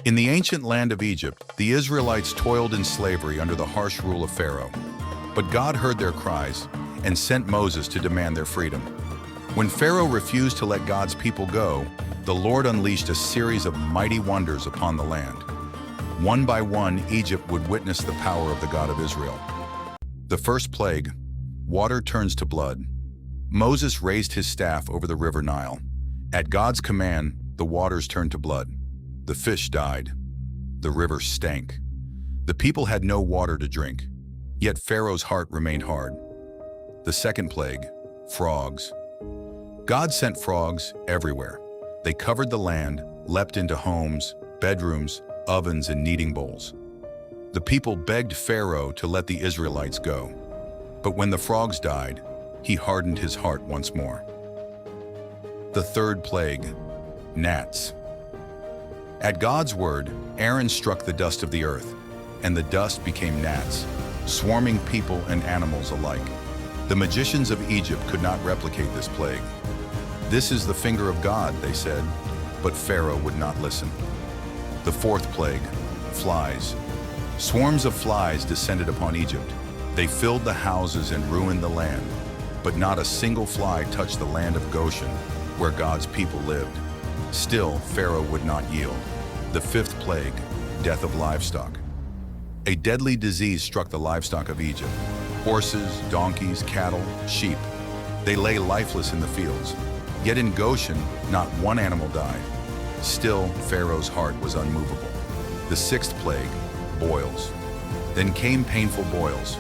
In the ancient land of Egypt, the Israelites toiled in slavery under the harsh rule of Pharaoh. But God heard their cries and sent Moses to demand their freedom. When Pharaoh refused to let God's people go, the Lord unleashed a series of mighty wonders upon the land. One by one, Egypt would witness the power of the God of Israel. The first plague, water turns to blood. Moses raised his staff over the river Nile. At God's command, the waters turned to blood. The fish died. The river stank. The people had no water to drink, yet Pharaoh's heart remained hard. The second plague, frogs. God sent frogs everywhere. They covered the land, leapt into homes, bedrooms, ovens, and kneading bowls. The people begged Pharaoh to let the Israelites go. But when the frogs died, he hardened his heart once more. The third plague, gnats. At God's word, Aaron struck the dust of the earth, and the dust became gnats, swarming people and animals alike. The magicians of Egypt could not replicate this plague. "This is the finger of God," they said, but Pharaoh would not listen. The fourth plague, flies. Swarms of flies descended upon Egypt. They filled the houses and ruined the land, but not a single fly touched the land of Goshen, where God's people lived. Still, Pharaoh would not yield. The fifth plague, death of livestock. A deadly disease struck the livestock of Egypt. Horses, donkeys, cattle, sheep. They lay lifeless in the fields. Yet in Goshen, not one animal died. Still, Pharaoh's heart was unmovable. The sixth plague, boils. Then came painful boils.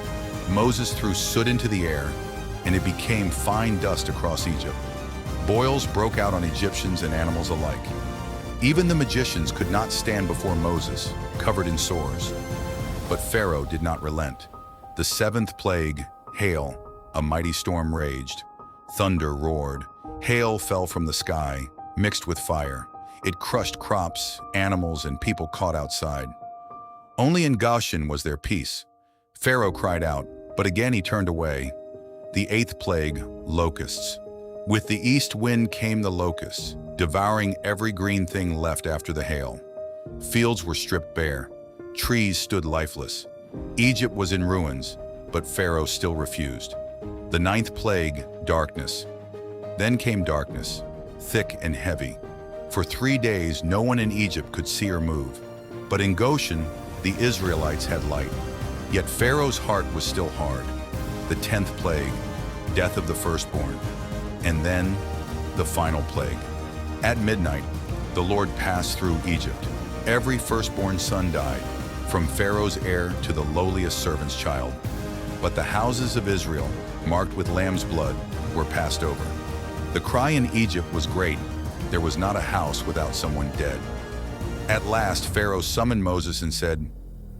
Moses threw soot into the air, and it became fine dust across Egypt. Boils broke out on Egyptians and animals alike. Even the magicians could not stand before Moses, covered in sores. But Pharaoh did not relent. The seventh plague, hail. A mighty storm raged. Thunder roared. Hail fell from the sky, mixed with fire. It crushed crops, animals, and people caught outside. Only in Goshen was there peace. Pharaoh cried out, but again he turned away. The eighth plague, locusts. With the east wind came the locusts, devouring every green thing left after the hail. Fields were stripped bare. Trees stood lifeless. Egypt was in ruins, but Pharaoh still refused. The ninth plague, darkness. Then came darkness, thick and heavy. For 3 days, no one in Egypt could see or move. But in Goshen, the Israelites had light. Yet Pharaoh's heart was still hard. The 10th plague, death of the firstborn. And then, the final plague. At midnight, the Lord passed through Egypt. Every firstborn son died, from Pharaoh's heir to the lowliest servant's child. But the houses of Israel, marked with lamb's blood, were passed over. The cry in Egypt was great. There was not a house without someone dead. At last, Pharaoh summoned Moses and said,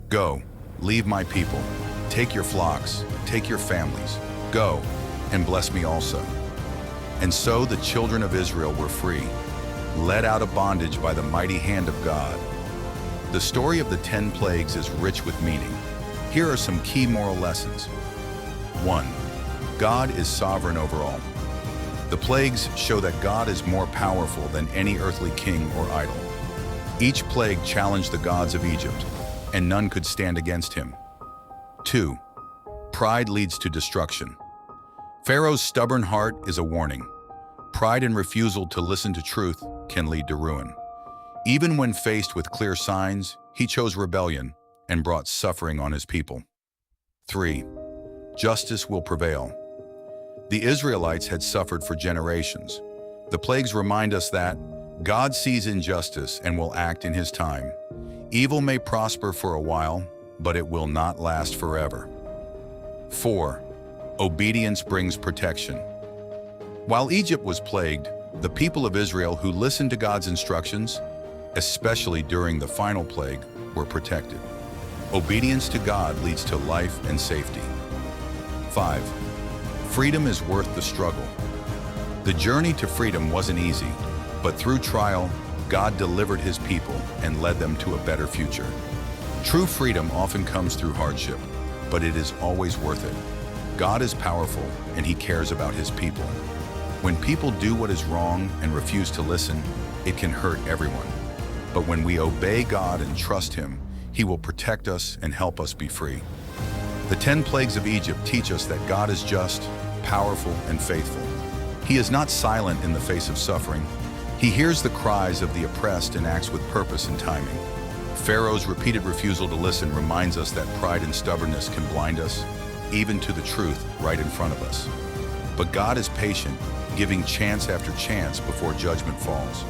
"Go, leave my people. Take your flocks, take your families. Go, and bless me also." And so the children of Israel were free, led out of bondage by the mighty hand of God. The story of the 10 plagues is rich with meaning. Here are some key moral lessons. 1. God is sovereign over all. The plagues show that God is more powerful than any earthly king or idol. Each plague challenged the gods of Egypt, and none could stand against him. 2. Pride leads to destruction. Pharaoh's stubborn heart is a warning. Pride and refusal to listen to truth can lead to ruin. Even when faced with clear signs, he chose rebellion and brought suffering on his people. 3. Justice will prevail. The Israelites had suffered for generations. The plagues remind us that God sees injustice and will act in his time. Evil may prosper for a while, but it will not last forever. 4. Obedience brings protection. While Egypt was plagued, the people of Israel who listened to God's instructions, especially during the final plague, were protected. Obedience to God leads to life and safety. 5. Freedom is worth the struggle. The journey to freedom wasn't easy, but through trial, God delivered his people and led them to a better future. True freedom often comes through hardship, but it is always worth it. God is powerful, and he cares about his people. When people do what is wrong and refuse to listen, it can hurt everyone. But when we obey God and trust Him, He will protect us and help us be free. The 10 plagues of Egypt teach us that God is just, powerful, and faithful. He is not silent in the face of suffering. He hears the cries of the oppressed and acts with purpose and timing. Pharaoh's repeated refusal to listen reminds us that pride and stubbornness can blind us, even to the truth right in front of us. But God is patient, giving chance after chance before judgment falls.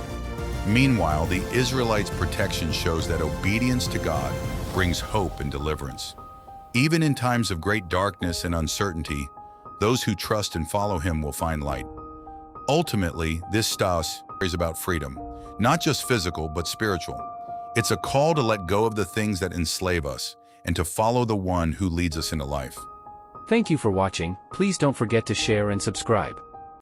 Meanwhile, the Israelites' protection shows that obedience to God brings hope and deliverance. Even in times of great darkness and uncertainty, those who trust and follow Him will find light. Ultimately, this story is about freedom, not just physical but spiritual. It's a call to let go of the things that enslave us and to follow the one who leads us into life. Thank you for watching. Please don't forget to share and subscribe.